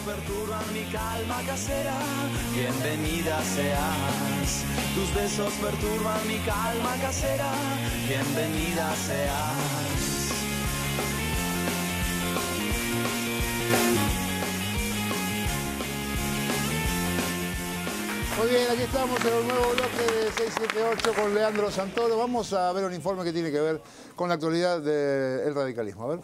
perturban mi calma casera, bienvenida seas. Tus besos perturban mi calma casera, bienvenida seas. Muy bien, aquí estamos en un nuevo bloque de 678 con Leandro Santoro. Vamos a ver un informe que tiene que ver con la actualidad del radicalismo. A ver.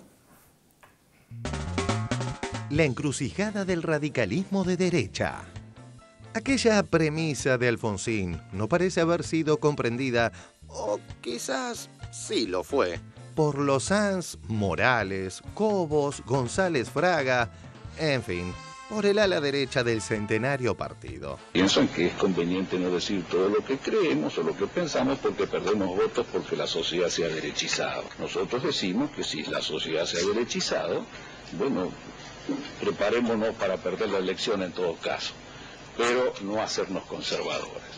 La encrucijada del radicalismo de derecha. Aquella premisa de Alfonsín no parece haber sido comprendida, o quizás sí lo fue, por los Sanz, Morales, Cobos, González Fraga, en fin, por el ala derecha del centenario partido. Piensan que es conveniente no decir todo lo que creemos o lo que pensamos porque perdemos votos porque la sociedad se ha derechizado. Nosotros decimos que si la sociedad se ha derechizado, bueno, preparémonos para perder la elección en todo caso, pero no hacernos conservadores.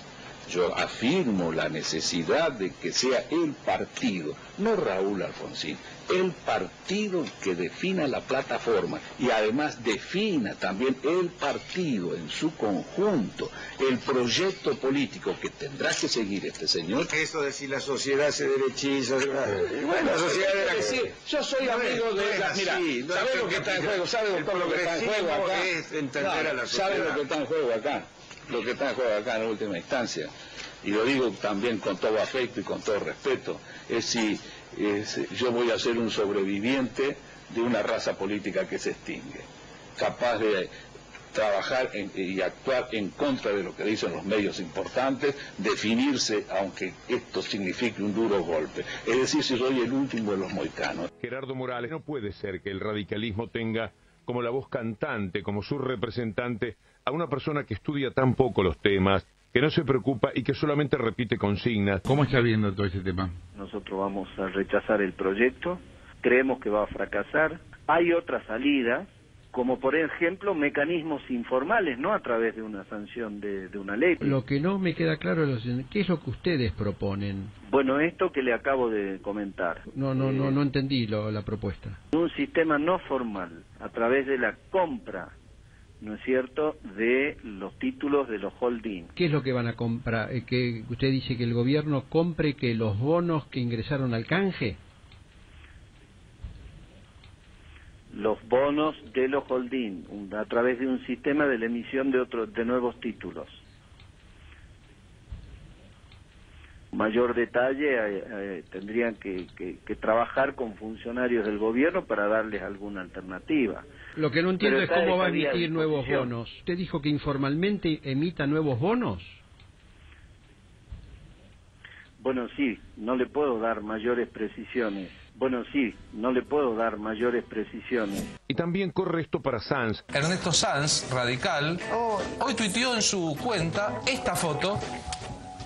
Yo afirmo la necesidad de que sea el partido, no Raúl Alfonsín, el partido que defina la plataforma y además defina también el partido en su conjunto, el proyecto político que tendrá que seguir este señor. Eso de si la sociedad se derechiza, bueno, la sociedad es decir, yo soy amigo de la... Mira, ¿sabe lo que está en juego? ¿Sabe lo que está en juego acá? Es entender a la sociedad. ¿Sabe lo que está en juego acá? Lo que está en juego acá en última instancia, y lo digo también con todo afecto y con todo respeto, es si yo voy a ser un sobreviviente de una raza política que se extingue, capaz de trabajar y actuar en contra de lo que dicen los medios importantes, definirse, aunque esto signifique un duro golpe. Es decir, si soy el último de los mohicanos. Gerardo Morales, no puede ser que el radicalismo tenga como la voz cantante, como su representante, a una persona que estudia tan poco los temas, que no se preocupa y que solamente repite consignas. ¿Cómo está viendo todo ese tema? Nosotros vamos a rechazar el proyecto, creemos que va a fracasar. Hay otras salidas, como por ejemplo mecanismos informales, no a través de una sanción de una ley. Lo que no me queda claro es ¿qué es lo que ustedes proponen? Bueno, esto que le acabo de comentar. No entendí la propuesta. Un sistema no formal, a través de la compra, ¿no es cierto?, de los títulos de los holding. ¿Qué es lo que van a comprar? ¿Que usted dice que el gobierno compre que los bonos que ingresaron al canje? Los bonos de los holding, a través de un sistema de la emisión de nuevos títulos. Mayor detalle, tendrían que trabajar con funcionarios del gobierno para darles alguna alternativa. Lo que no entiendo es cómo va a emitir nuevos bonos. ¿Usted dijo que informalmente emita nuevos bonos? Bueno, sí, no le puedo dar mayores precisiones. Y también corre esto para Sanz. Ernesto Sanz, radical, hoy tuiteó en su cuenta esta foto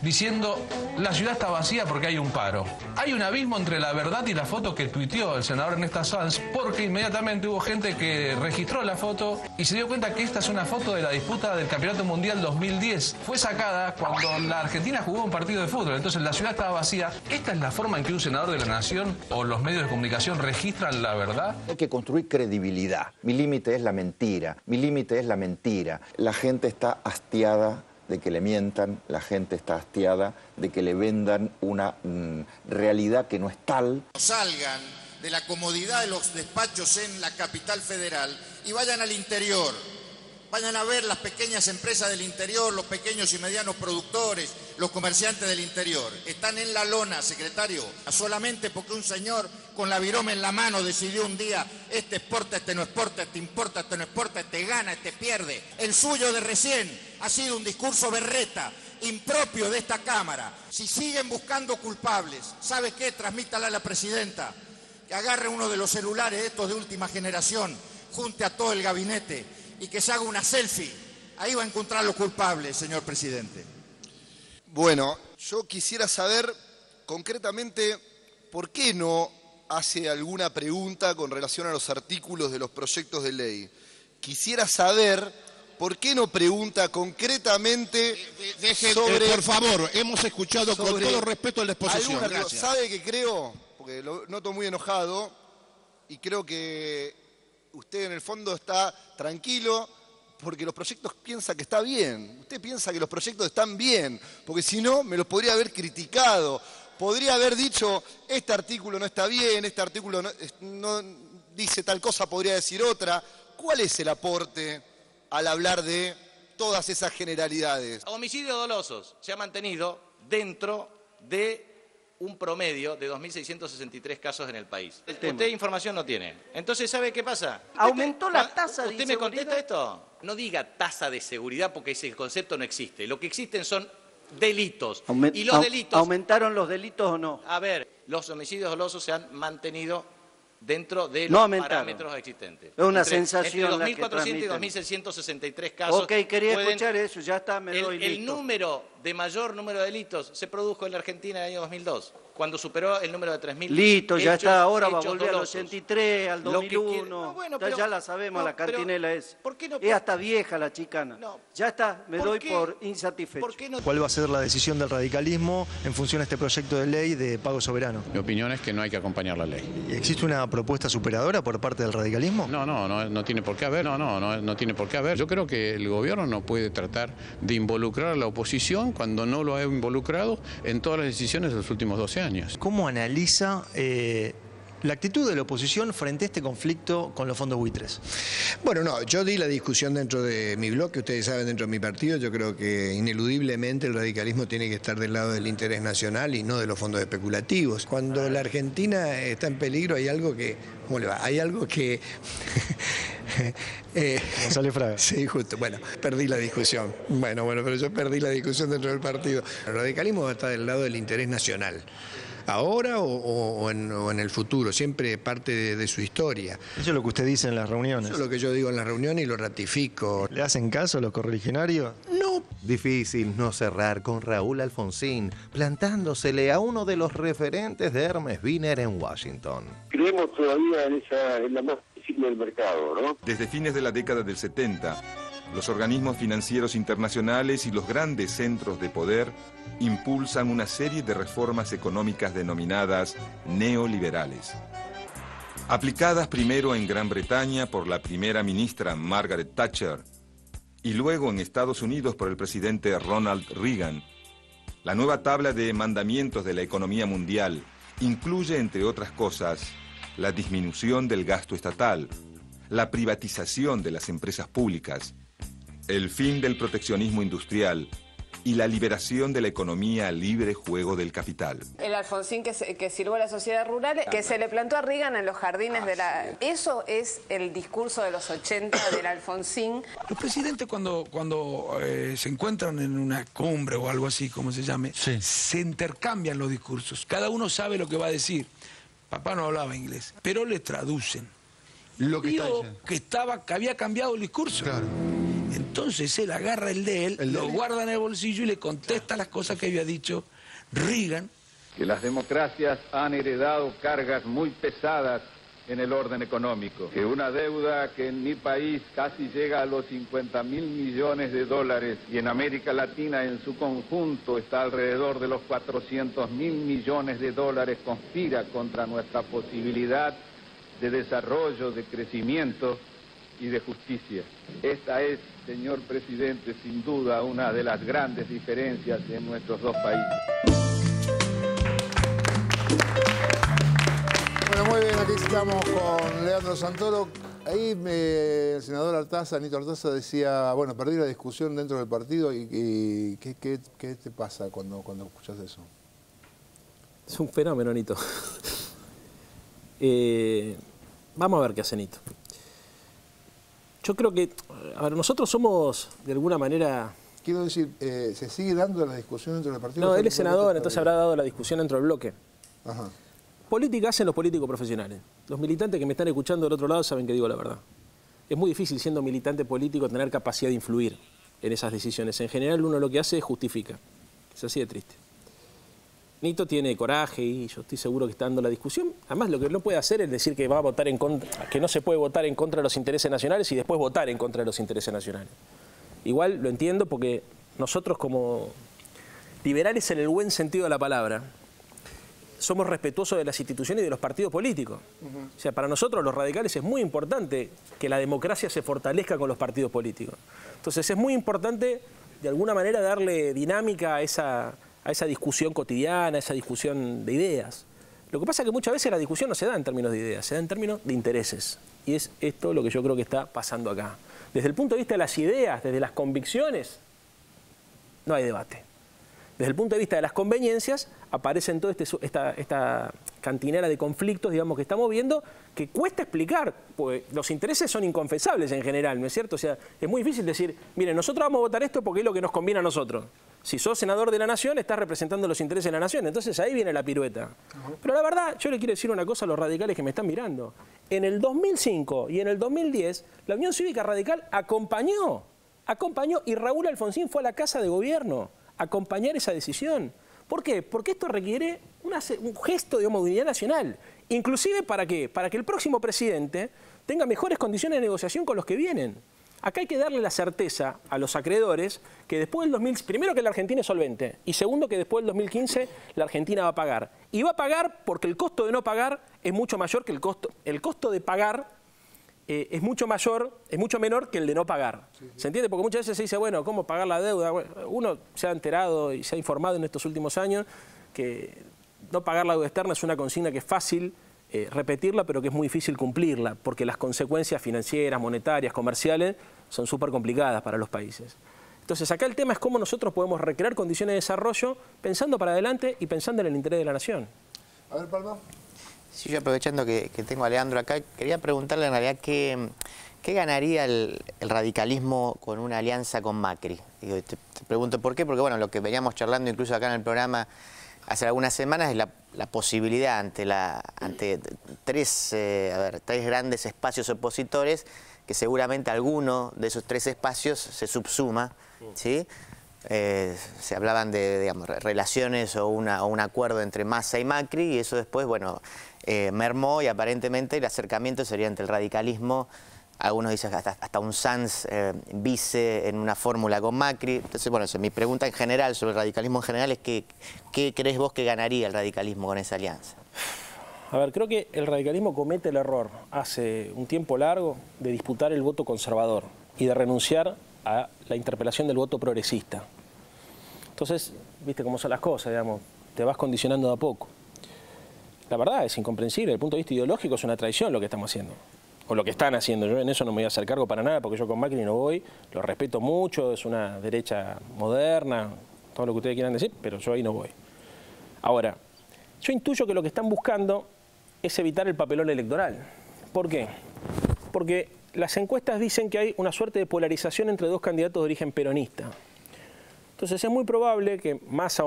diciendo: la ciudad está vacía porque hay un paro. Hay un abismo entre la verdad y la foto que tuiteó el senador Ernesto Sanz, porque inmediatamente hubo gente que registró la foto y se dio cuenta que esta es una foto de la disputa del Campeonato Mundial 2010. Fue sacada cuando la Argentina jugó un partido de fútbol, entonces la ciudad estaba vacía. ¿Esta es la forma en que un senador de la Nación o los medios de comunicación registran la verdad? Hay que construir credibilidad. Mi límite es la mentira. La gente está hastiada de que le mientan, la gente está hastiada de que le vendan una realidad que no es tal. Salgan de la comodidad de los despachos en la capital federal y vayan al interior. Vayan a ver las pequeñas empresas del interior, los pequeños y medianos productores, los comerciantes del interior. Están en la lona, secretario, solamente porque un señor con la virome en la mano decidió un día: este exporta, este no exporta, este importa, este no exporta, este gana, este pierde. El suyo de recién ha sido un discurso berreta, impropio de esta Cámara. Si siguen buscando culpables, ¿sabe qué? Transmítala a la presidenta, que agarre uno de los celulares estos de última generación, junte a todo el gabinete y que se haga una selfie. Ahí va a encontrar los culpables, señor presidente. Bueno, yo quisiera saber concretamente por qué no hace alguna pregunta con relación a los artículos de los proyectos de ley. Quisiera saber por qué no pregunta concretamente sobre... por favor, hemos escuchado con todo respeto a la exposición. Gracias. ¿Sabe qué creo? Porque lo noto muy enojado y creo que usted en el fondo está tranquilo porque los proyectos piensan que está bien. Usted piensa que los proyectos están bien, porque si no, me los podría haber criticado. Podría haber dicho, este artículo no está bien, este artículo no dice tal cosa, podría decir otra. ¿Cuál es el aporte al hablar de todas esas generalidades? Homicidios dolosos se ha mantenido dentro de un promedio de 2.663 casos en el país. Usted información no tiene. Entonces, ¿sabe qué pasa? Aumentó la tasa de ¿Usted me contesta esto? No diga tasa de seguridad porque ese concepto no existe. Lo que existen son delitos. Y los delitos... ¿Aumentaron los delitos o no? A ver, los homicidios dolosos se han mantenido dentro de los parámetros existentes. Es una sensación entre 2.400 y 2.663 casos. Ok, quería escuchar eso, ya está, me doy listo. El número de mayor número de delitos se produjo en la Argentina en el año 2002, cuando superó el número de 3.000. Listo, ya está, ahora va a volver al 83, al 2001. Ya la sabemos, la cantinela es. Es hasta vieja la chicana. Ya está, me doy por insatisfecho. ¿Cuál va a ser la decisión del radicalismo en función a este proyecto de ley de pago soberano? Mi opinión es que no hay que acompañar la ley. ¿Existe una propuesta superadora por parte del radicalismo? No tiene por qué haber. No tiene por qué haber. Yo creo que el gobierno no puede tratar de involucrar a la oposición cuando no lo ha involucrado en todas las decisiones de los últimos 12 años. ¿Cómo analiza la actitud de la oposición frente a este conflicto con los fondos buitres? Bueno, no, yo di la discusión dentro de mi bloque, ustedes saben, dentro de mi partido. Yo creo que ineludiblemente el radicalismo tiene que estar del lado del interés nacional y no de los fondos especulativos. Cuando la Argentina está en peligro hay algo que... ¿Cómo le va? Hay algo que... González Fraga. Sí, justo. Bueno, perdí la discusión. Bueno, pero yo perdí la discusión dentro del partido. El radicalismo está del lado del interés nacional. Ahora o en el futuro, siempre parte de su historia. Eso es lo que usted dice en las reuniones. Eso es lo que yo digo en las reuniones y lo ratifico. ¿Le hacen caso a los correligionarios? No. Difícil no cerrar con Raúl Alfonsín, plantándosele a uno de los referentes de Hermes Wiener en Washington. Creemos todavía en la más visible del mercado, ¿no? Desde fines de la década del 70, los organismos financieros internacionales y los grandes centros de poder impulsan una serie de reformas económicas denominadas neoliberales. Aplicadas primero en Gran Bretaña por la primera ministra Margaret Thatcher y luego en Estados Unidos por el presidente Ronald Reagan, la nueva tabla de mandamientos de la economía mundial incluye, entre otras cosas, la disminución del gasto estatal, la privatización de las empresas públicas, el fin del proteccionismo industrial y la liberación de la economía al libre juego del capital. El Alfonsín que sirvió a la sociedad rural, que se le plantó a Reagan en los jardines de la... Eso es el discurso de los 80 del Alfonsín. Los presidentes cuando se encuentran en una cumbre o algo así, como se llame, se intercambian los discursos. Cada uno sabe lo que va a decir. Papá no hablaba inglés, pero le traducen. Lo que que había cambiado el discurso. Claro. Entonces él agarra el de él, lo guarda en el bolsillo y le contesta las cosas que había dicho Reagan. Que las democracias han heredado cargas muy pesadas en el orden económico. Que una deuda que en mi país casi llega a los 50.000 millones de dólares y en América Latina en su conjunto está alrededor de los 400.000 millones de dólares, conspira contra nuestra posibilidad de desarrollo, de crecimiento y de justicia. Esta es, señor presidente, sin duda una de las grandes diferencias en nuestros dos países. Bueno, muy bien, aquí estamos con Leandro Santoro. Ahí el senador Artaza, Nito Artaza, decía, bueno, perdí la discusión dentro del partido y ¿qué te pasa cuando escuchas eso? Es un fenómeno, Nito. Vamos a ver qué hace Nito. Yo creo que, a ver, nosotros somos, de alguna manera... Quiero decir, ¿se sigue dando la discusión dentro del partido? No, él es senador, entonces habrá dado la discusión dentro del bloque. Ajá. Política hacen los políticos profesionales. Los militantes que me están escuchando del otro lado saben que digo la verdad. Es muy difícil, siendo militante político, tener capacidad de influir en esas decisiones. En general, uno lo que hace es justifica. Es así de triste. Nito tiene coraje y yo estoy seguro que está dando la discusión. Además, lo que no puede hacer es decir que va a votar en contra, que no se puede votar en contra de los intereses nacionales y después votar en contra de los intereses nacionales. Igual lo entiendo porque nosotros como liberales en el buen sentido de la palabra, somos respetuosos de las instituciones y de los partidos políticos. O sea, para nosotros los radicales es muy importante que la democracia se fortalezca con los partidos políticos. Entonces es muy importante, de alguna manera, darle dinámica a esa discusión cotidiana, a esa discusión de ideas. Lo que pasa es que muchas veces la discusión no se da en términos de ideas, se da en términos de intereses. Y es esto lo que yo creo que está pasando acá. Desde el punto de vista de las ideas, desde las convicciones, no hay debate. Desde el punto de vista de las conveniencias, aparecen toda esta cantinera de conflictos, digamos, que estamos viendo, que cuesta explicar, porque los intereses son inconfesables en general, ¿no es cierto? O sea, es muy difícil decir, miren, nosotros vamos a votar esto porque es lo que nos conviene a nosotros. Si sos senador de la Nación, estás representando los intereses de la Nación. Entonces ahí viene la pirueta. Pero la verdad, yo le quiero decir una cosa a los radicales que me están mirando. En el 2005 y en el 2010, la Unión Cívica Radical acompañó, y Raúl Alfonsín fue a la Casa de Gobierno a acompañar esa decisión. ¿Por qué? Porque esto requiere un gesto, digamos, de unidad nacional. Inclusive, ¿para qué? Para que el próximo presidente tenga mejores condiciones de negociación con los que vienen. Acá hay que darle la certeza a los acreedores que después del 2000, primero que la Argentina es solvente y segundo que después del 2015 la Argentina va a pagar. Y va a pagar porque el costo de no pagar es mucho mayor que el costo de pagar es mucho menor que el de no pagar. ¿Se entiende? Porque muchas veces se dice, bueno, ¿cómo pagar la deuda? Bueno, uno se ha enterado y se ha informado en estos últimos años que no pagar la deuda externa es una consigna que es fácil repetirla, pero que es muy difícil cumplirla, porque las consecuencias financieras, monetarias, comerciales, son súper complicadas para los países. Entonces acá el tema es cómo nosotros podemos recrear condiciones de desarrollo pensando para adelante y pensando en el interés de la nación. A ver, Palma. Sí, yo aprovechando que tengo a Leandro acá, quería preguntarle en realidad qué ganaría el radicalismo con una alianza con Macri. Digo, te pregunto por qué, porque bueno, lo que veníamos charlando incluso acá en el programa hace algunas semanas es la posibilidad ante tres grandes espacios opositores, que seguramente alguno de esos tres espacios se subsuma, ¿sí? Se hablaban de, digamos, relaciones o un acuerdo entre Massa y Macri, y eso después, bueno, mermó, y aparentemente el acercamiento sería entre el radicalismo, algunos dicen hasta un Sanz vice en una fórmula con Macri. Entonces, bueno, mi pregunta en general sobre el radicalismo en general es ¿qué crees vos que ganaría el radicalismo con esa alianza? A ver, creo que el radicalismo comete el error hace un tiempo largo de disputar el voto conservador y de renunciar a la interpelación del voto progresista. Entonces, viste cómo son las cosas, digamos, te vas condicionando de a poco. La verdad es incomprensible, desde el punto de vista ideológico es una traición lo que estamos haciendo, o lo que están haciendo. Yo en eso no me voy a hacer cargo para nada, porque yo con Macri no voy, lo respeto mucho, es una derecha moderna, todo lo que ustedes quieran decir, pero yo ahí no voy. Ahora, yo intuyo que lo que están buscando es evitar el papelón electoral. ¿Por qué? Porque las encuestas dicen que hay una suerte de polarización entre dos candidatos de origen peronista. Entonces es muy probable que Massa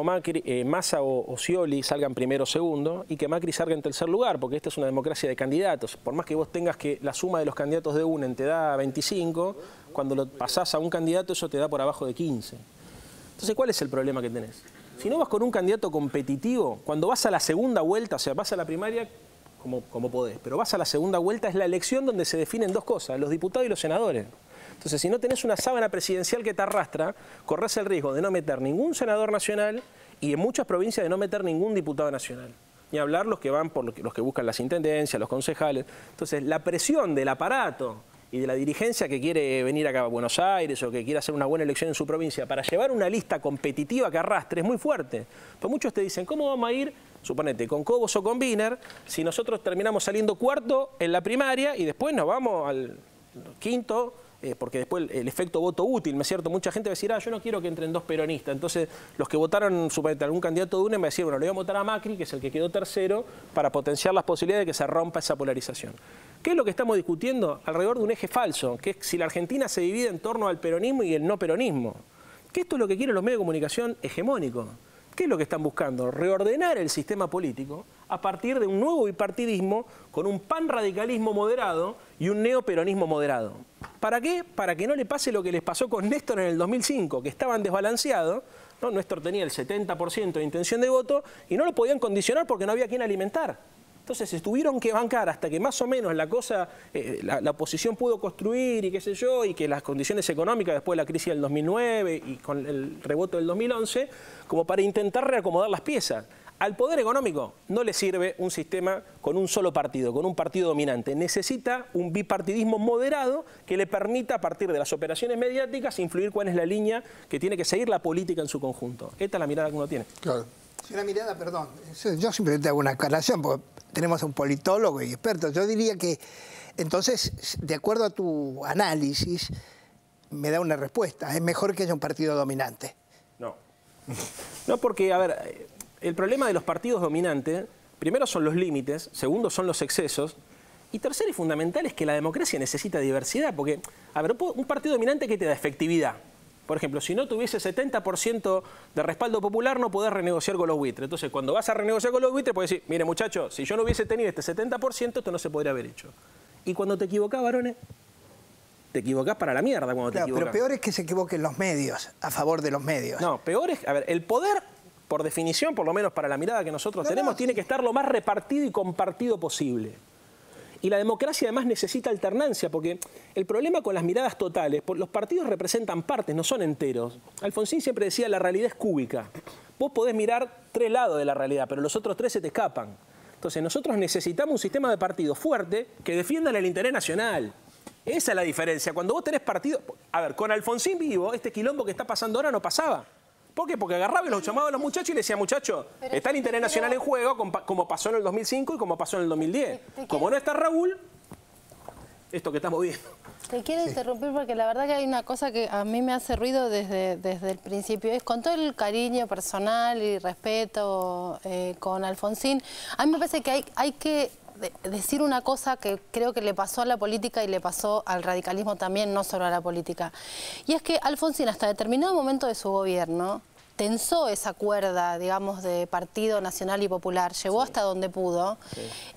o Scioli salgan primero o segundo y que Macri salga en tercer lugar, porque esta es una democracia de candidatos. Por más que vos tengas que la suma de los candidatos de UNEN te da 25, cuando lo pasás a un candidato eso te da por abajo de 15. Entonces, ¿cuál es el problema que tenés? Si no vas con un candidato competitivo, cuando vas a la segunda vuelta, o sea, vas a la primaria como podés, pero vas a la segunda vuelta, es la elección donde se definen dos cosas, los diputados y los senadores. Entonces, si no tenés una sábana presidencial que te arrastra, corres el riesgo de no meter ningún senador nacional y en muchas provincias de no meter ningún diputado nacional. Ni hablar los que van por los que buscan las intendencias, los concejales. Entonces, la presión del aparato y de la dirigencia que quiere venir acá a Buenos Aires o que quiere hacer una buena elección en su provincia para llevar una lista competitiva que arrastre es muy fuerte. Pues muchos te dicen, ¿cómo vamos a ir, suponete, con Cobos o con Wiener, si nosotros terminamos saliendo cuarto en la primaria y después nos vamos al quinto? Porque después el efecto voto útil, ¿no es cierto? Mucha gente va a decir, yo no quiero que entren dos peronistas. Entonces, los que votaron, suponete, algún candidato de UNEN me decían, bueno, le voy a votar a Macri, que es el que quedó tercero, para potenciar las posibilidades de que se rompa esa polarización. ¿Qué es lo que estamos discutiendo? Alrededor de un eje falso, que es si la Argentina se divide en torno al peronismo y el no peronismo. Que esto es lo que quieren los medios de comunicación hegemónicos. ¿Qué es lo que están buscando? Reordenar el sistema político a partir de un nuevo bipartidismo con un panradicalismo moderado y un neoperonismo moderado. ¿Para qué? Para que no le pase lo que les pasó con Néstor en el 2005, que estaban desbalanceados, ¿no? Néstor tenía el 70% de intención de voto y no lo podían condicionar porque no había quien alimentar. Entonces se tuvieron que bancar hasta que más o menos la cosa, la oposición pudo construir y qué sé yo, y que las condiciones económicas después de la crisis del 2009 y con el rebote del 2011, como para intentar reacomodar las piezas. Al poder económico no le sirve un sistema con un solo partido, con un partido dominante. Necesita un bipartidismo moderado que le permita, a partir de las operaciones mediáticas, influir cuál es la línea que tiene que seguir la política en su conjunto. Esta es la mirada que uno tiene. Claro. Sí, una mirada, perdón. Yo simplemente hago una aclaración, porque tenemos a un politólogo y experto. Yo diría que, entonces, de acuerdo a tu análisis, me da una respuesta. Es mejor que haya un partido dominante. No. No, porque, a ver, el problema de los partidos dominantes, primero son los límites, segundo son los excesos, y tercero y fundamental es que la democracia necesita diversidad, porque, a ver, un partido dominante que te da efectividad. Por ejemplo, si no tuviese 70% de respaldo popular, no podés renegociar con los buitres. Entonces, cuando vas a renegociar con los buitres, podés decir, mire, muchachos, si yo no hubiese tenido este 70%, esto no se podría haber hecho. Y cuando te equivocás, varones, te equivocás para la mierda cuando te equivocás. Pero peor es que se equivoquen los medios, a favor de los medios. No, peor es, a ver, el poder, por definición, por lo menos para la mirada que nosotros tenemos, tiene que estar lo más repartido y compartido posible. Y la democracia además necesita alternancia, porque el problema con las miradas totales, los partidos representan partes, no son enteros. Alfonsín siempre decía, la realidad es cúbica. Vos podés mirar 3 lados de la realidad, pero los otros 3 se te escapan. Entonces nosotros necesitamos un sistema de partidos fuerte que defiendan el interés nacional. Esa es la diferencia. Cuando vos tenés partidos... A ver, con Alfonsín vivo, este quilombo que está pasando ahora no pasaba. ¿Por qué? Porque agarraba y los llamaba a los muchachos y le decía, muchachos, está el interés nacional en juego, como pasó en el 2005 y como pasó en el 2010. Como no está Raúl, esto que estamos viendo. Te quiero interrumpir porque la verdad que hay una cosa que a mí me hace ruido desde el principio. Es con todo el cariño personal y respeto con Alfonsín. A mí me parece que hay que decir una cosa que creo que le pasó a la política y le pasó al radicalismo también, no solo a la política. Y es que Alfonsín, hasta determinado momento de su gobierno, tensó esa cuerda, digamos, de Partido Nacional y Popular, llevó hasta donde pudo,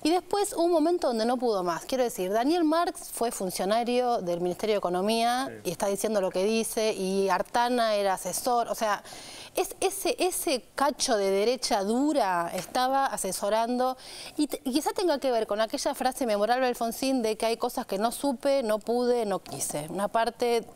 y después hubo un momento donde no pudo más. Quiero decir, Daniel Marx fue funcionario del Ministerio de Economía y está diciendo lo que dice, y Artana era asesor, o sea, ese cacho de derecha dura estaba asesorando, y quizá tenga que ver con aquella frase memorable de Alfonsín de que hay cosas que no supe, no pude, no quise. Una parte,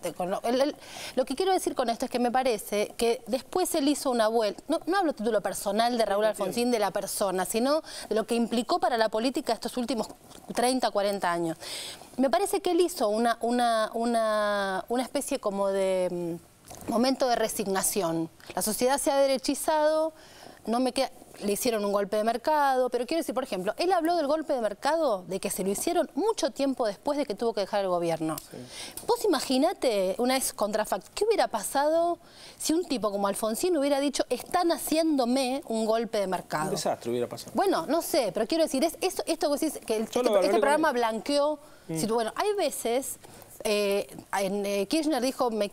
lo que quiero decir con esto es que me parece que después él hizo una vuelta, no hablo a título personal de Raúl Alfonsín, de la persona, sino de lo que implicó para la política estos últimos 30, 40 años. Me parece que él hizo una especie como de momento de resignación. La sociedad se ha derechizado, no me queda... Le hicieron un golpe de mercado, pero quiero decir, por ejemplo, él habló del golpe de mercado, de que se lo hicieron mucho tiempo después de que tuvo que dejar el gobierno. Sí. Vos imaginate, una vez contrafact, ¿qué hubiera pasado si un tipo como Alfonsín hubiera dicho, están haciéndome un golpe de mercado? Un desastre hubiera pasado. Bueno, no sé, pero quiero decir, esto que vos decís, que este programa blanqueó... Bueno, hay veces... Kirchner dijo, me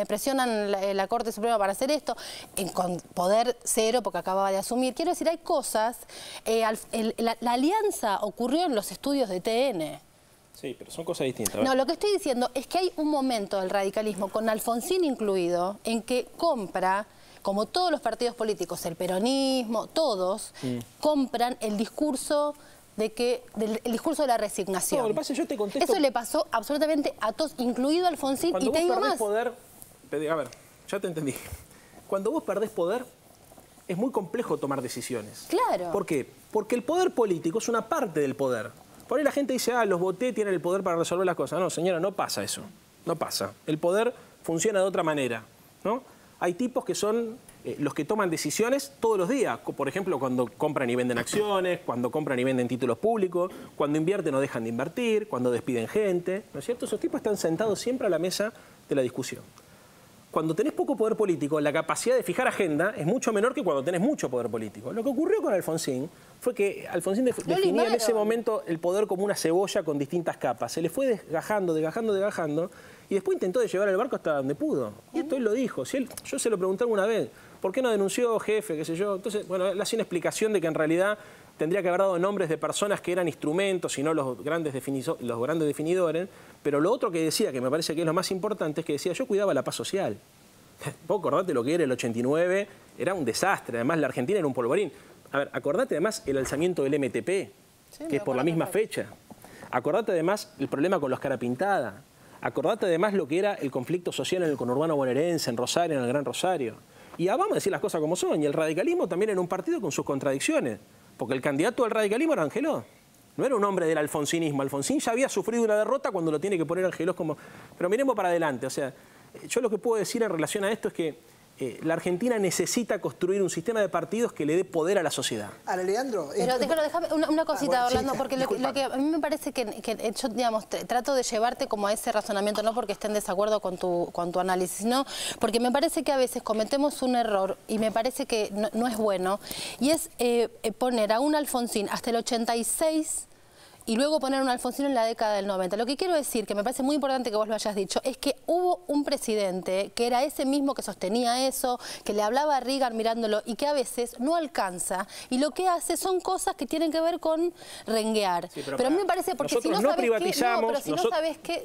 presionan la Corte Suprema para hacer esto, con poder cero porque acababa de asumir. Quiero decir, hay cosas, la alianza ocurrió en los estudios de TN. Sí, pero son cosas distintas. No, lo que estoy diciendo es que hay un momento del radicalismo, con Alfonsín incluido, en que compra, como todos los partidos políticos, el peronismo, todos, compran el discurso... el discurso de la resignación. No, lo que pasa es que yo te contesto... Eso le pasó absolutamente a todos, incluido a Alfonsín, y te digo más. Poder, a ver, ya te entendí. Cuando vos perdés poder, es muy complejo tomar decisiones. Claro. ¿Por qué? Porque el poder político es una parte del poder. Por ahí la gente dice, los voté, tienen el poder para resolver las cosas. No, señora, no pasa eso. No pasa. El poder funciona de otra manera, ¿no? Hay tipos que son... los que toman decisiones todos los días, por ejemplo, cuando compran y venden acciones, cuando compran y venden títulos públicos, cuando invierten o dejan de invertir, cuando despiden gente, ¿no es cierto? Esos tipos están sentados siempre a la mesa de la discusión. Cuando tenés poco poder político, la capacidad de fijar agenda es mucho menor que cuando tenés mucho poder político. Lo que ocurrió con Alfonsín fue que Alfonsín definía en ese momento el poder como una cebolla con distintas capas. Se le fue desgajando, y después intentó de llevar el barco hasta donde pudo. Y esto él lo dijo. Yo se lo pregunté alguna vez. ¿Por qué no denunció, jefe, qué sé yo? Entonces, bueno, él hacía una explicación de que en realidad tendría que haber dado nombres de personas que eran instrumentos y no los grandes definidores. Pero lo otro que decía, que me parece que es lo más importante, es que decía, yo cuidaba la paz social. Vos acordate lo que era el 89, era un desastre. Además, la Argentina era un polvorín. A ver, acordate además el alzamiento del MTP, que es por la misma fecha. Acordate además el problema con los cara pintada. Acordate además lo que era el conflicto social en el conurbano bonaerense, en Rosario, en el Gran Rosario. Y vamos a decir las cosas como son. Y el radicalismo también era un partido con sus contradicciones. Porque el candidato del radicalismo era Angeló. No era un hombre del alfonsinismo. Alfonsín ya había sufrido una derrota cuando lo tiene que poner Angeló como... Pero miremos para adelante. O sea, yo lo que puedo decir en relación a esto es que la Argentina necesita construir un sistema de partidos que le dé poder a la sociedad. Ahora, Leandro... Pero déjame una cosita, bueno, Orlando, sí, porque lo que a mí me parece que yo, digamos, trato de llevarte como a ese razonamiento, no porque esté en desacuerdo con tu análisis, sino porque me parece que a veces cometemos un error y me parece que no es bueno, y es poner a un Alfonsín hasta el 86... y luego poner un Alfonsín en la década del 90. Lo que quiero decir, que me parece muy importante que vos lo hayas dicho, es que hubo un presidente que era ese mismo que sostenía eso, que le hablaba a Reagan mirándolo y que a veces no alcanza. Y lo que hace son cosas que tienen que ver con renguear. Sí, pero a mí me parece, porque si no sabes privatizamos, pero si no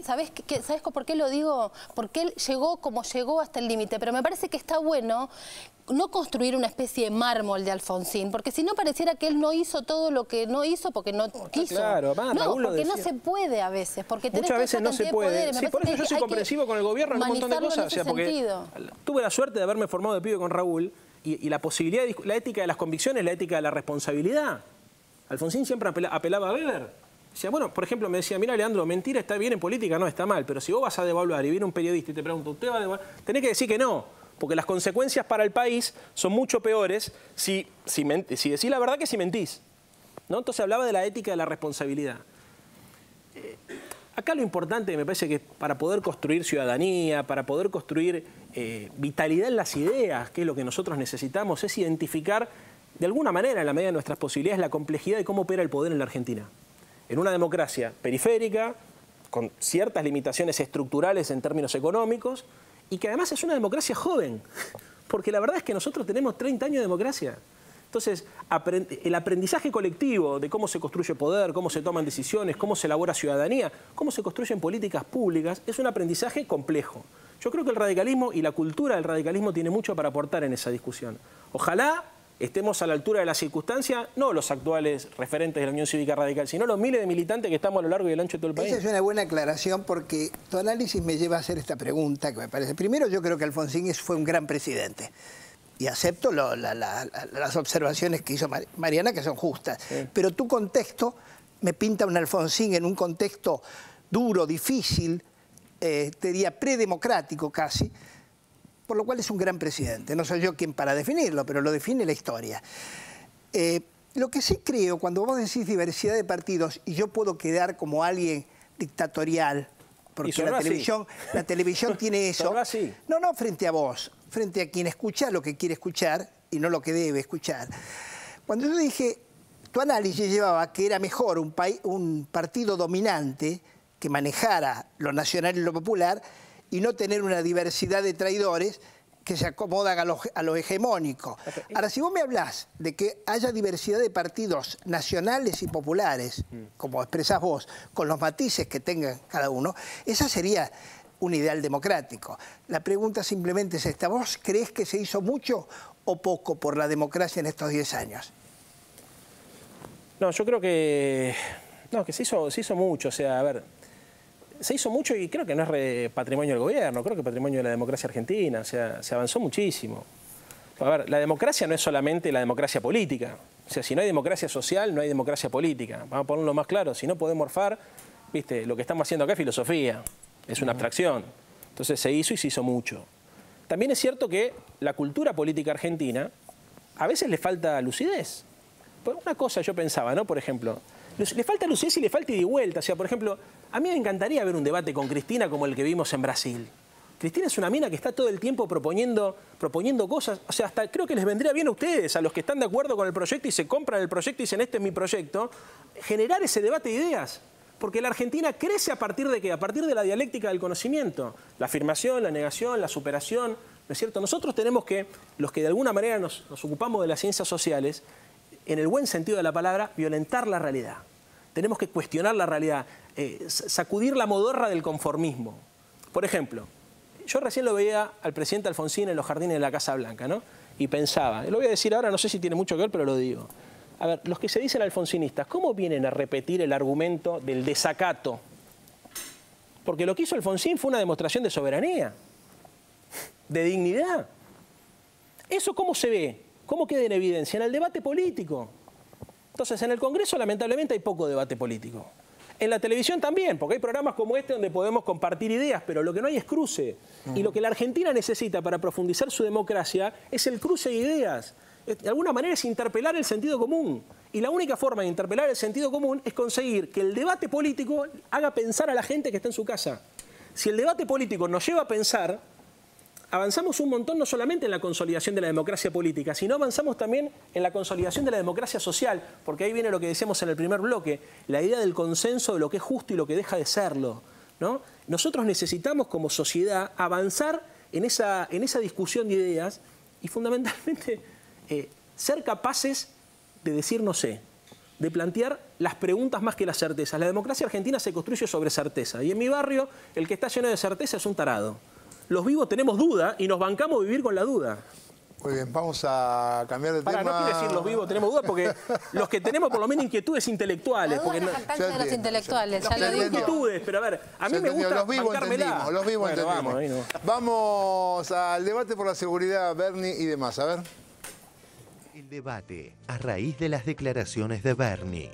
sabes por qué lo digo, porque él llegó como llegó hasta el límite. Pero me parece que está bueno no construir una especie de mármol de Alfonsín, porque si no pareciera que él no hizo todo lo que no hizo porque no quiso. Claro, porque no se puede a veces, porque muchas veces no se puede. Sí, por eso yo soy comprensivo con el gobierno en un montón de cosas. O sea, porque tuve la suerte de haberme formado de pibe con Raúl y la posibilidad, la ética de las convicciones, la ética de la responsabilidad. Alfonsín siempre apelaba a Weber. Decía, bueno, por ejemplo, me decía, mira, Leandro, mentira está bien en política, no está mal, pero si vos vas a devaluar y viene un periodista y te pregunta, ¿usted va a devaluar? Tenés que decir que no. Porque las consecuencias para el país son mucho peores si decís la verdad que si mentís, ¿no? Entonces hablaba de la ética de la responsabilidad. Acá lo importante me parece que para poder construir ciudadanía, para poder construir vitalidad en las ideas, que es lo que nosotros necesitamos, es identificar de alguna manera, en la medida de nuestras posibilidades, la complejidad de cómo opera el poder en la Argentina. En una democracia periférica, con ciertas limitaciones estructurales en términos económicos, y que además es una democracia joven, porque la verdad es que nosotros tenemos 30 años de democracia. Entonces, el aprendizaje colectivo de cómo se construye poder, cómo se toman decisiones, cómo se elabora ciudadanía, cómo se construyen políticas públicas, es un aprendizaje complejo. Yo creo que el radicalismo y la cultura del radicalismo tiene mucho para aportar en esa discusión. Ojalá estemos a la altura de la circunstancia, no los actuales referentes de la Unión Cívica Radical, sino los miles de militantes que estamos a lo largo y el ancho de todo el país. Esa es una buena aclaración porque tu análisis me lleva a hacer esta pregunta que me parece. Primero, yo creo que Alfonsín fue un gran presidente y acepto las observaciones que hizo Mariana, que son justas. Sí. Pero tu contexto me pinta un Alfonsín en un contexto duro, difícil, te diría predemocrático casi, por lo cual es un gran presidente. No soy yo quien para definirlo, pero lo define la historia. Lo que sí creo, cuando vos decís diversidad de partidos, y yo puedo quedar como alguien dictatorial, porque la televisión tiene eso. No, frente a vos, frente a quien escucha lo que quiere escuchar y no lo que debe escuchar. Cuando yo dije, tu análisis llevaba que era mejor un partido dominante que manejara lo nacional y lo popular, y no tener una diversidad de traidores que se acomodan a lo hegemónico. Ahora, si vos me hablás de que haya diversidad de partidos nacionales y populares, como expresás vos, con los matices que tengan cada uno, esa sería un ideal democrático. La pregunta simplemente es esta. ¿Vos creés que se hizo mucho o poco por la democracia en estos 10 años? No, yo creo que se hizo mucho. O sea, a ver, se hizo mucho y creo que no es patrimonio del gobierno, creo que es patrimonio de la democracia argentina. O sea, se avanzó muchísimo. A ver, la democracia no es solamente la democracia política. O sea, si no hay democracia social, no hay democracia política. Vamos a ponerlo más claro. Si no podemos morfar, ¿viste? Lo que estamos haciendo acá es filosofía. Es una abstracción. Entonces se hizo y se hizo mucho. También es cierto que la cultura política argentina a veces le falta lucidez. Por una cosa yo pensaba, ¿no? Por ejemplo, le falta lucidez y le falta ida y vuelta. O sea, por ejemplo, a mí me encantaría ver un debate con Cristina como el que vimos en Brasil. Cristina es una mina que está todo el tiempo proponiendo cosas. O sea, hasta creo que les vendría bien a ustedes, a los que están de acuerdo con el proyecto y se compran el proyecto y dicen, este es mi proyecto, generar ese debate de ideas. Porque la Argentina crece a partir de ¿qué? A partir de la dialéctica del conocimiento. La afirmación, la negación, la superación. ¿No es cierto? Nosotros tenemos que, los que de alguna manera nos ocupamos de las ciencias sociales, en el buen sentido de la palabra, violentar la realidad. Tenemos que cuestionar la realidad, sacudir la modorra del conformismo. Por ejemplo, yo recién lo veía al presidente Alfonsín en los jardines de la Casa Blanca, ¿no? Y pensaba, lo voy a decir ahora, no sé si tiene mucho que ver, pero lo digo. A ver, los que se dicen alfonsinistas, ¿cómo vienen a repetir el argumento del desacato? Porque lo que hizo Alfonsín fue una demostración de soberanía, de dignidad. ¿Eso cómo se ve? ¿Cómo queda en evidencia? En el debate político. Entonces, en el Congreso, lamentablemente, hay poco debate político. En la televisión también, porque hay programas como este donde podemos compartir ideas, pero lo que no hay es cruce. Y lo que la Argentina necesita para profundizar su democracia es el cruce de ideas. De alguna manera es interpelar el sentido común. Y la única forma de interpelar el sentido común es conseguir que el debate político haga pensar a la gente que está en su casa. Si el debate político nos lleva a pensar, avanzamos un montón no solamente en la consolidación de la democracia política, sino avanzamos también en la consolidación de la democracia social, porque ahí viene lo que decíamos en el primer bloque, la idea del consenso de lo que es justo y lo que deja de serlo, ¿no? Nosotros necesitamos como sociedad avanzar en esa discusión de ideas y fundamentalmente ser capaces de decir no sé, de plantear las preguntas más que las certezas. La democracia argentina se construye sobre certeza y en mi barrio el que está lleno de certeza es un tarado. Los vivos tenemos duda y nos bancamos vivir con la duda. Muy bien, vamos a cambiar de tema. No quiere decir los vivos tenemos duda, porque los que tenemos por lo menos inquietudes intelectuales. Porque no, de los intelectuales, ya lo digo. Inquietudes, pero a ver, a mí me gusta los vivos bancármela. Los vivos entendimos. Vamos al debate por la seguridad, Bernie y demás, a ver. El debate a raíz de las declaraciones de Bernie.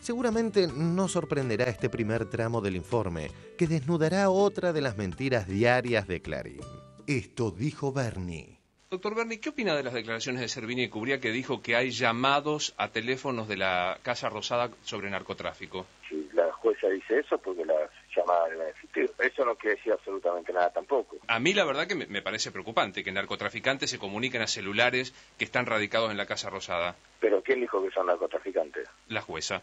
Seguramente no sorprenderá este primer tramo del informe, que desnudará otra de las mentiras diarias de Clarín. Esto dijo Bernie. Doctor Bernie, ¿qué opina de las declaraciones de Servini y Cubría que dijo que hay llamados a teléfonos de la Casa Rosada sobre narcotráfico? Si la jueza dice eso, porque las llamadas deben existir. Eso no quiere decir absolutamente nada tampoco. A mí la verdad que me parece preocupante que narcotraficantes se comuniquen a celulares que están radicados en la Casa Rosada. ¿Pero quién dijo que son narcotraficantes? La jueza.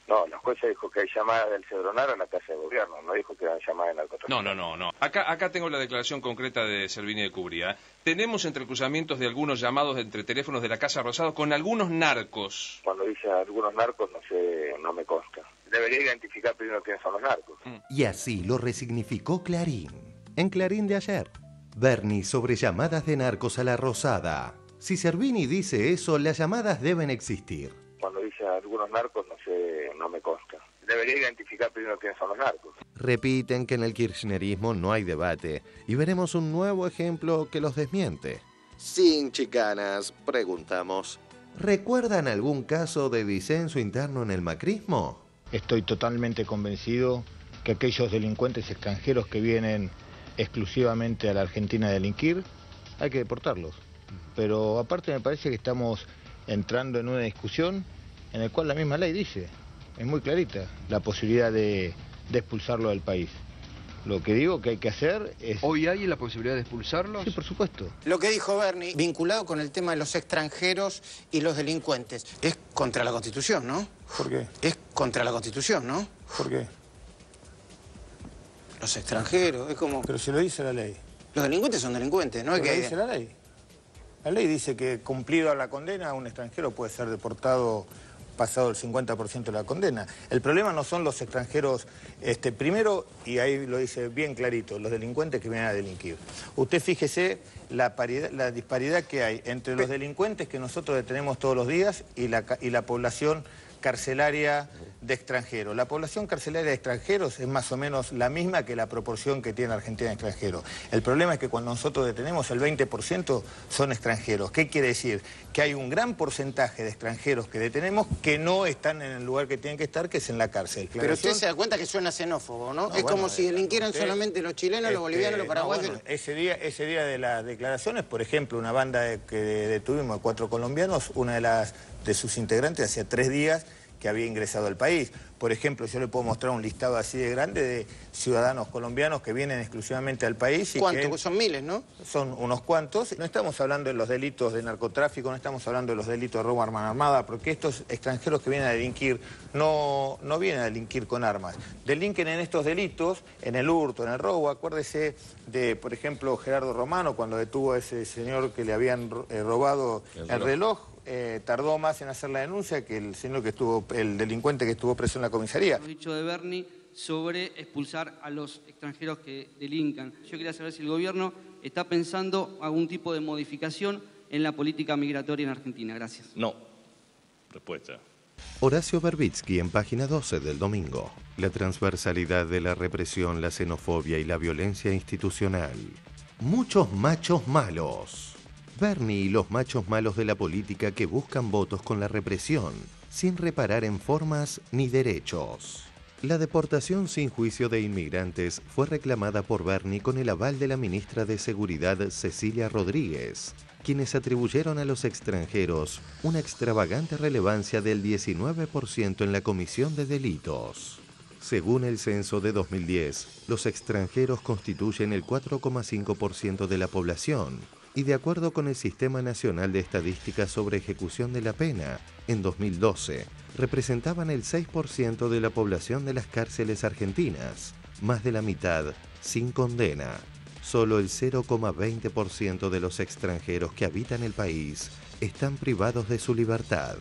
No, la jueza dijo que hay llamadas del Cedronar a la Casa de Gobierno, no dijo que eran llamadas de narcotraficantes. No. Acá tengo la declaración concreta de Servini de Cubría. Tenemos entrecruzamientos de algunos llamados entre teléfonos de la Casa Rosada con algunos narcos. Cuando dice algunos narcos, no sé, no me consta. Debería identificar primero quiénes son los narcos. Y así lo resignificó Clarín. En Clarín de ayer. Bernie sobre llamadas de narcos a la Rosada. Si Servini dice eso, las llamadas deben existir. Cuando dice algunos narcos, no sé, no me consta. Debería identificar primero quiénes son los narcos. Repiten que en el kirchnerismo no hay debate y veremos un nuevo ejemplo que los desmiente. Sin chicanas, preguntamos. ¿Recuerdan algún caso de disenso interno en el macrismo? Estoy totalmente convencido que aquellos delincuentes extranjeros que vienen exclusivamente a la Argentina a delinquir, hay que deportarlos. Pero aparte me parece que estamos entrando en una discusión en la cual la misma ley dice, es muy clarita, la posibilidad de expulsarlo del país. Lo que digo que hay que hacer es... ¿Hoy hay la posibilidad de expulsarlos? Sí, por supuesto. Lo que dijo Bernie, vinculado con el tema de los extranjeros y los delincuentes, es contra la Constitución, ¿no? ¿Por qué? Es contra la Constitución, ¿no? ¿Por qué? Los extranjeros, es como... Pero si lo dice la ley. Los delincuentes son delincuentes, ¿no? Lo dice la ley. La ley dice que cumplido la condena, un extranjero puede ser deportado pasado el 50% de la condena. El problema no son los extranjeros, primero, y ahí lo dice bien clarito, los delincuentes que vienen a delinquir. Usted fíjese la disparidad que hay entre los delincuentes que nosotros detenemos todos los días y la población carcelaria de extranjeros. La población carcelaria de extranjeros es más o menos la misma que la proporción que tiene Argentina de extranjeros. El problema es que cuando nosotros detenemos el 20% son extranjeros. ¿Qué quiere decir? Que hay un gran porcentaje de extranjeros que detenemos que no están en el lugar que tienen que estar, que es en la cárcel. Pero usted se da cuenta que suena xenófobo, ¿no? Es como si delinquieran solamente los chilenos, los bolivianos, los paraguayos. Ese día de las declaraciones, por ejemplo, una banda que detuvimos de 4 colombianos, una de sus integrantes hacía 3 días que había ingresado al país. Por ejemplo, yo le puedo mostrar un listado así de grande de ciudadanos colombianos que vienen exclusivamente al país. Y ¿cuántos? Son miles, ¿no? Son unos cuantos. No estamos hablando de los delitos de narcotráfico, no estamos hablando de los delitos de robo a arma armada, porque estos extranjeros que vienen a delinquir no vienen a delinquir con armas. Delinquen en estos delitos, en el hurto, en el robo. Acuérdese de, por ejemplo, Gerardo Romano, cuando detuvo a ese señor que le habían robado el reloj. Tardó más en hacer la denuncia que el delincuente que estuvo preso en la comisaría. Lo dicho de Bernie sobre expulsar a los extranjeros que delincan. Yo quería saber si el gobierno está pensando algún tipo de modificación en la política migratoria en Argentina. Gracias. No. Respuesta. Horacio Verbitsky en página 12 del domingo. La transversalidad de la represión, la xenofobia y la violencia institucional. Muchos machos malos. Bernie y los machos malos de la política que buscan votos con la represión, sin reparar en formas ni derechos. La deportación sin juicio de inmigrantes fue reclamada por Bernie con el aval de la ministra de Seguridad Cecilia Rodríguez, quienes atribuyeron a los extranjeros una extravagante relevancia del 19% en la comisión de delitos. Según el censo de 2010, los extranjeros constituyen el 4,5% de la población y de acuerdo con el Sistema Nacional de Estadísticas sobre Ejecución de la Pena, en 2012, representaban el 6% de la población de las cárceles argentinas, más de la mitad sin condena. Solo el 0,20% de los extranjeros que habitan el país están privados de su libertad.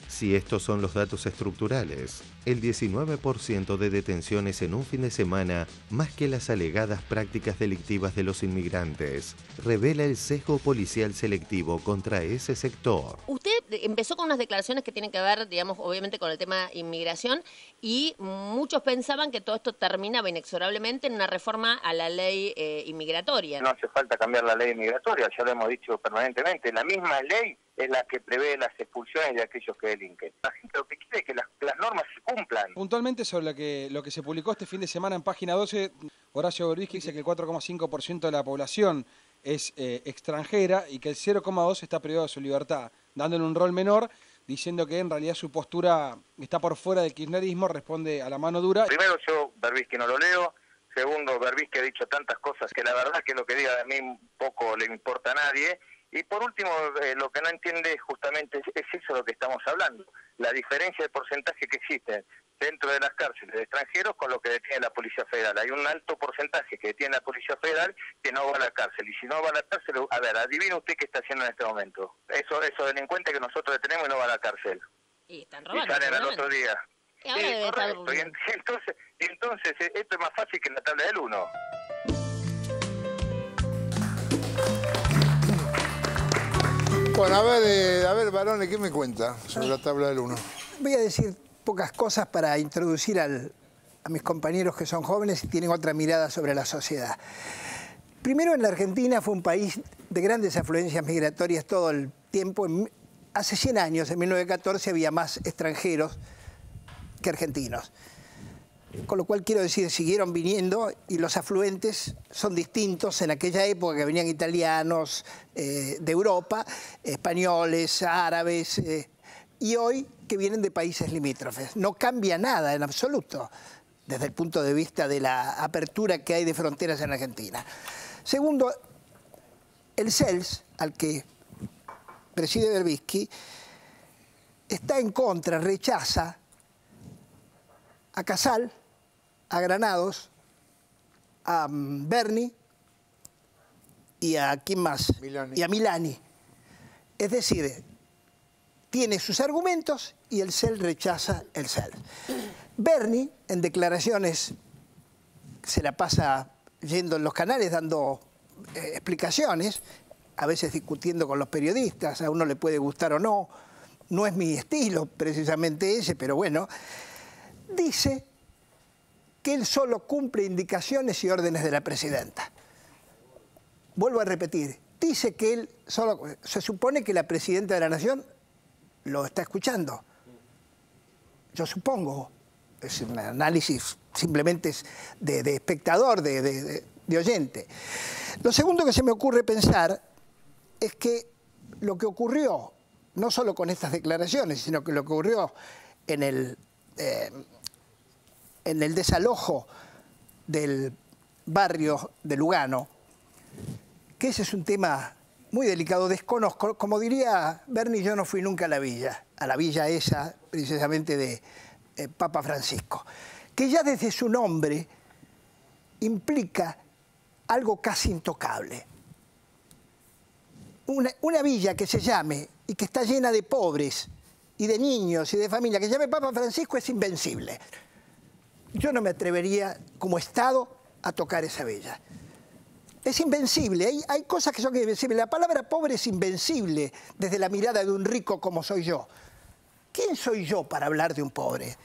Si estos son los datos estructurales, el 19% de detenciones en un fin de semana, más que las alegadas prácticas delictivas de los inmigrantes, revela el sesgo policial selectivo contra ese sector. Usted empezó con unas declaraciones que tienen que ver, digamos, obviamente con el tema inmigración, y muchos pensaban que todo esto terminaba inexorablemente en una reforma a la ley inmigratoria. No hace falta cambiar la ley inmigratoria, ya lo hemos dicho permanentemente. La misma ley es la que prevé las expulsiones de aquellos que delinquen. La gente lo que quiere es que las normas se cumplan. Puntualmente sobre lo que se publicó este fin de semana en página 12, Horacio Berbisky dice que el 4,5% de la población es extranjera y que el 0,2% está privado de su libertad, dándole un rol menor, diciendo que en realidad su postura está por fuera del kirchnerismo, responde a la mano dura. Primero, yo Berbisky no lo leo. Segundo, Berbisky ha dicho tantas cosas que la verdad que lo que diga de mí poco le importa a nadie. Y por último, lo que no entiende justamente es eso de lo que estamos hablando, la diferencia de porcentaje que existe dentro de las cárceles de extranjeros con lo que detiene la Policía Federal. Hay un alto porcentaje que detiene la Policía Federal que no va a la cárcel, y si no va a la cárcel, a ver, adivina usted qué está haciendo en este momento. Esos delincuentes que nosotros detenemos y no va a la cárcel. Y están robando. Y salen al otro día. Y ahora debe estar... Y entonces, esto es más fácil que en la tabla del 1. Bueno, a ver, Barone, ¿qué me cuenta sobre la tabla del 1? Voy a decir pocas cosas para introducir a mis compañeros que son jóvenes y tienen otra mirada sobre la sociedad. Primero, en la Argentina fue un país de grandes afluencias migratorias todo el tiempo. Hace 100 años, en 1914, había más extranjeros que argentinos. Con lo cual, quiero decir, siguieron viniendo y los afluentes son distintos en aquella época, que venían italianos de Europa, españoles, árabes, y hoy que vienen de países limítrofes. No cambia nada en absoluto desde el punto de vista de la apertura que hay de fronteras en Argentina. Segundo, el CELS, al que preside Berbisky, está en contra, rechaza a Casal, a Granados, a Bernie y a ¿quién más? Milani. Y a Milani. Es decir, tiene sus argumentos y el CEL rechaza el CEL. Bernie, en declaraciones, se la pasa yendo en los canales dando explicaciones, a veces discutiendo con los periodistas, a uno le puede gustar o no, no es mi estilo precisamente ese, pero bueno, dice que él solo cumple indicaciones y órdenes de la presidenta. Vuelvo a repetir, dice que él solo... Se supone que la presidenta de la Nación lo está escuchando. Yo supongo, es un análisis simplemente de espectador, de oyente. Lo segundo que se me ocurre pensar es que lo que ocurrió, no solo con estas declaraciones, sino que lo que ocurrió en el desalojo del barrio de Lugano, que ese es un tema muy delicado, desconozco, como diría Bernie, yo no fui nunca a la villa esa, precisamente de Papa Francisco, que ya desde su nombre implica algo casi intocable. Una villa que se llame y que está llena de pobres y de niños y de familia, que se llame Papa Francisco, es invencible. Yo no me atrevería como Estado a tocar esa villa. Es invencible, hay cosas que son invencibles. La palabra pobre es invencible desde la mirada de un rico como soy yo. ¿Quién soy yo para hablar de un pobre?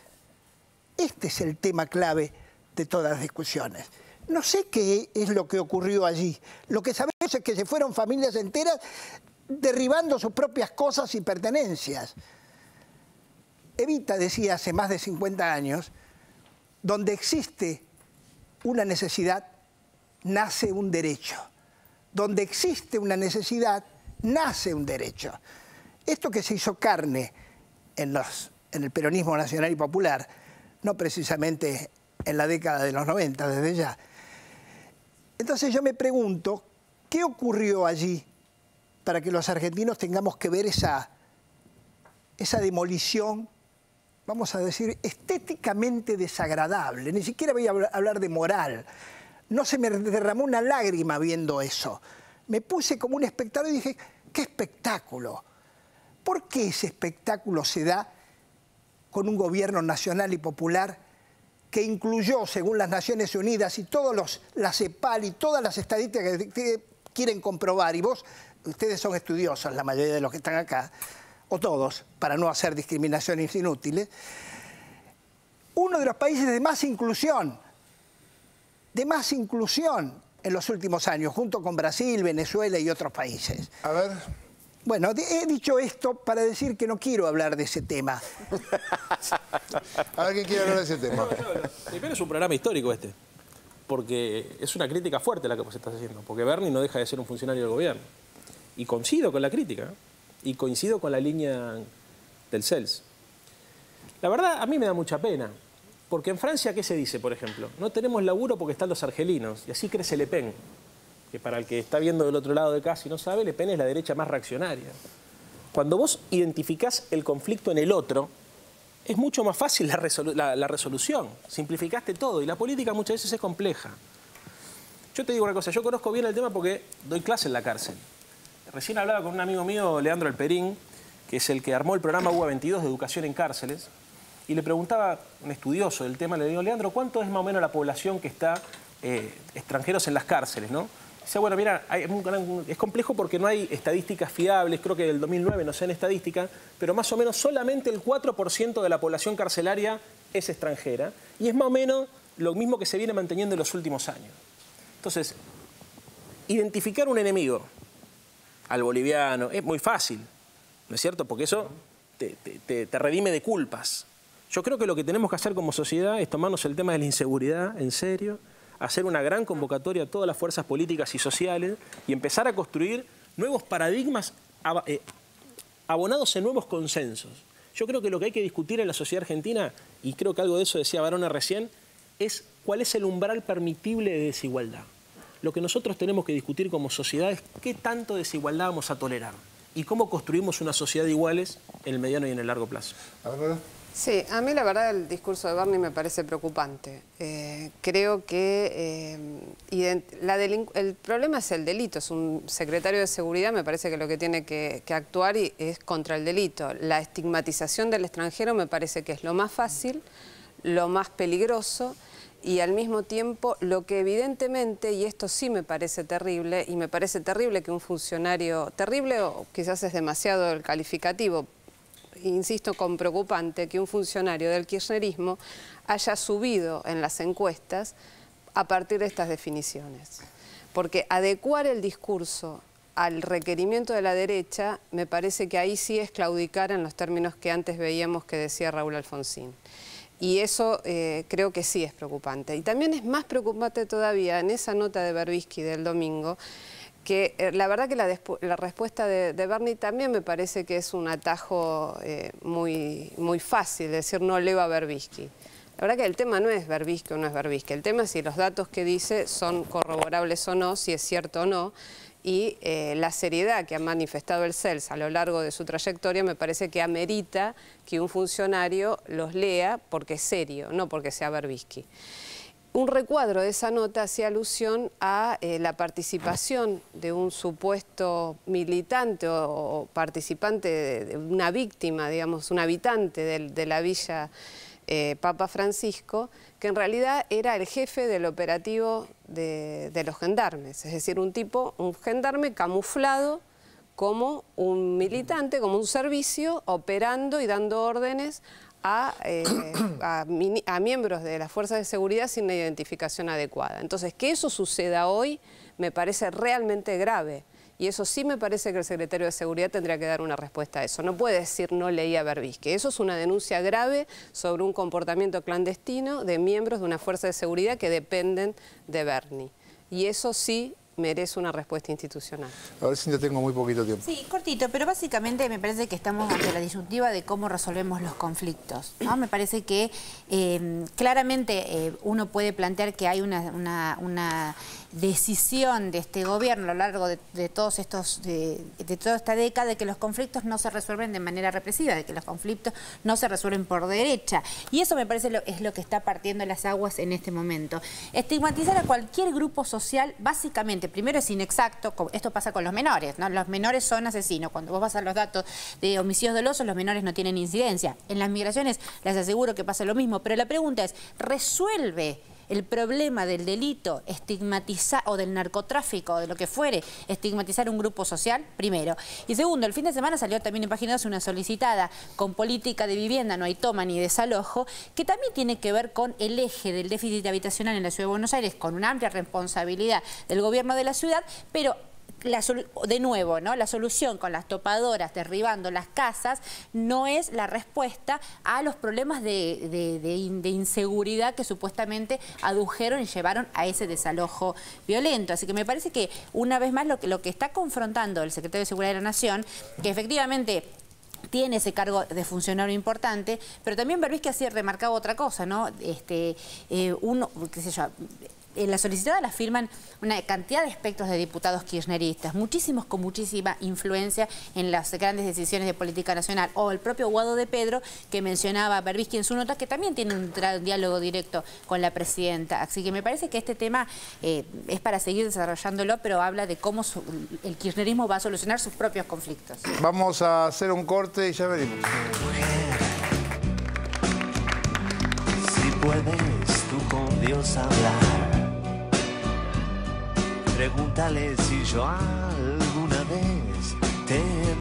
Este es el tema clave de todas las discusiones. No sé qué es lo que ocurrió allí. Lo que sabemos es que se fueron familias enteras derribando sus propias cosas y pertenencias. Evita decía hace más de 50 años, donde existe una necesidad, nace un derecho. Donde existe una necesidad, nace un derecho. Esto que se hizo carne en el peronismo nacional y popular, no precisamente en la década de los 90, desde ya. Entonces yo me pregunto, ¿qué ocurrió allí para que los argentinos tengamos que ver esa demolición, vamos a decir, estéticamente desagradable? Ni siquiera voy a hablar de moral. No se me derramó una lágrima viendo eso. Me puse como un espectador y dije, ¡qué espectáculo! ¿Por qué ese espectáculo se da con un gobierno nacional y popular que incluyó, según las Naciones Unidas y todos la CEPAL y todas las estadísticas que quieren comprobar, y ustedes son estudiosos, la mayoría de los que están acá, o todos, para no hacer discriminaciones inútiles, uno de los países de más inclusión en los últimos años, junto con Brasil, Venezuela y otros países. A ver. Bueno, he dicho esto para decir que no quiero hablar de ese tema. A ver quién quiere hablar de ese tema. Primero es un programa histórico este, porque es una crítica fuerte la que vos estás haciendo, porque Bernie no deja de ser un funcionario del gobierno. Y coincido con la crítica, y coincido con la línea del CELS. La verdad, a mí me da mucha pena, porque en Francia, ¿qué se dice, por ejemplo? No tenemos laburo porque están los argelinos, y así crece Le Pen, que para el que está viendo del otro lado de casa y no sabe, Le Pen es la derecha más reaccionaria. Cuando vos identificás el conflicto en el otro, es mucho más fácil la resolución. Simplificaste todo, y la política muchas veces es compleja. Yo te digo una cosa, yo conozco bien el tema porque doy clase en la cárcel. Recién hablaba con un amigo mío, Leandro Alperín, que es el que armó el programa UBA 22 de educación en cárceles, y le preguntaba, un estudioso del tema, le digo, Leandro, ¿cuánto es más o menos la población que está extranjeros en las cárceles, no? Dice, bueno, mira, es complejo porque no hay estadísticas fiables, creo que del 2009 no sé en estadística, pero más o menos solamente el 4% de la población carcelaria es extranjera, y es más o menos lo mismo que se viene manteniendo en los últimos años. Entonces, identificar un enemigo al boliviano es muy fácil, ¿no es cierto? Porque eso te redime de culpas. Yo creo que lo que tenemos que hacer como sociedad es tomarnos el tema de la inseguridad en serio, hacer una gran convocatoria a todas las fuerzas políticas y sociales y empezar a construir nuevos paradigmas abonados en nuevos consensos. Yo creo que lo que hay que discutir en la sociedad argentina, y creo que algo de eso decía Barona recién, es cuál es el umbral permitible de desigualdad. Lo que nosotros tenemos que discutir como sociedad es qué tanto desigualdad vamos a tolerar y cómo construimos una sociedad de iguales en el mediano y en el largo plazo. Sí, a mí la verdad el discurso de Bernie me parece preocupante. Creo que el problema es el delito. Es un secretario de seguridad, me parece que lo que tiene que actuar es contra el delito. La estigmatización del extranjero me parece que es lo más fácil, lo más peligroso y al mismo tiempo lo que evidentemente, y esto sí me parece terrible, y me parece terrible que un funcionario, terrible o quizás es demasiado el calificativo, insisto con preocupante, que un funcionario del kirchnerismo haya subido en las encuestas a partir de estas definiciones. Porque adecuar el discurso al requerimiento de la derecha, me parece que ahí sí es claudicar en los términos que antes veíamos que decía Raúl Alfonsín. Y eso creo que sí es preocupante. Y también es más preocupante todavía en esa nota de Berbisky del domingo, que la verdad que la respuesta de Bernie también me parece que es un atajo muy fácil, decir no leo a Berbisky. La verdad que el tema no es Berbisky o no es Berbisky, el tema es si los datos que dice son corroborables o no, si es cierto o no, y la seriedad que ha manifestado el CELS a lo largo de su trayectoria me parece que amerita que un funcionario los lea porque es serio, no porque sea Berbisky. Un recuadro de esa nota hacía alusión a la participación de un supuesto militante o participante, de una víctima, digamos, un habitante de la villa Papa Francisco, que en realidad era el jefe del operativo de los gendarmes, es decir, un gendarme camuflado como un militante, como un servicio, operando y dando órdenes a miembros de las fuerzas de seguridad sin una identificación adecuada. Entonces, que eso suceda hoy me parece realmente grave Y eso sí me parece que el secretario de Seguridad tendría que dar una respuesta a eso. No puede decir no leí a Berbisky. Eso es una denuncia grave sobre un comportamiento clandestino de miembros de una fuerza de seguridad que dependen de Bernie. Y eso sí merece una respuesta institucional. A ver si ya tengo muy poquito tiempo. Sí, cortito, pero básicamente me parece que estamos ante la disyuntiva de cómo resolvemos los conflictos, ¿no? Me parece que claramente uno puede plantear que hay una decisión de este gobierno a lo largo de todos estos, de toda esta década, de que los conflictos no se resuelven de manera represiva, de que los conflictos no se resuelven por derecha. Y eso me parece es lo que está partiendo las aguas en este momento. Estigmatizar a cualquier grupo social, básicamente, primero es inexacto, esto pasa con los menores, ¿no? Los menores son asesinos. Cuando vos vas a los datos de homicidios dolosos, los menores no tienen incidencia. En las migraciones les aseguro que pasa lo mismo, pero la pregunta es, ¿resuelve el problema del delito estigmatizar, o del narcotráfico, o de lo que fuere, estigmatizar un grupo social? Primero. Y segundo, el fin de semana salió también en Página 12 una solicitada con política de vivienda, no hay toma ni desalojo, que también tiene que ver con el eje del déficit habitacional en la Ciudad de Buenos Aires, con una amplia responsabilidad del gobierno de la ciudad, pero de nuevo, ¿no? La solución con las topadoras derribando las casas no es la respuesta a los problemas de inseguridad que supuestamente adujeron y llevaron a ese desalojo violento. Así que me parece que una vez más lo que está confrontando el secretario de Seguridad de la Nación, que efectivamente tiene ese cargo de funcionario importante, pero también Berbisky así remarcaba otra cosa, ¿no? Uno, qué sé yo, en la solicitada la firman una cantidad de espectros de diputados kirchneristas, muchísimos con muchísima influencia en las grandes decisiones de política nacional, o el propio Guado de Pedro, que mencionaba a Berbisky en su nota, que también tiene un diálogo directo con la presidenta. Así que me parece que este tema es para seguir desarrollándolo, pero habla de cómo el kirchnerismo va a solucionar sus propios conflictos. Vamos a hacer un corte y ya venimos. Si puedes tú con Dios hablar, pregúntale si yo hablo.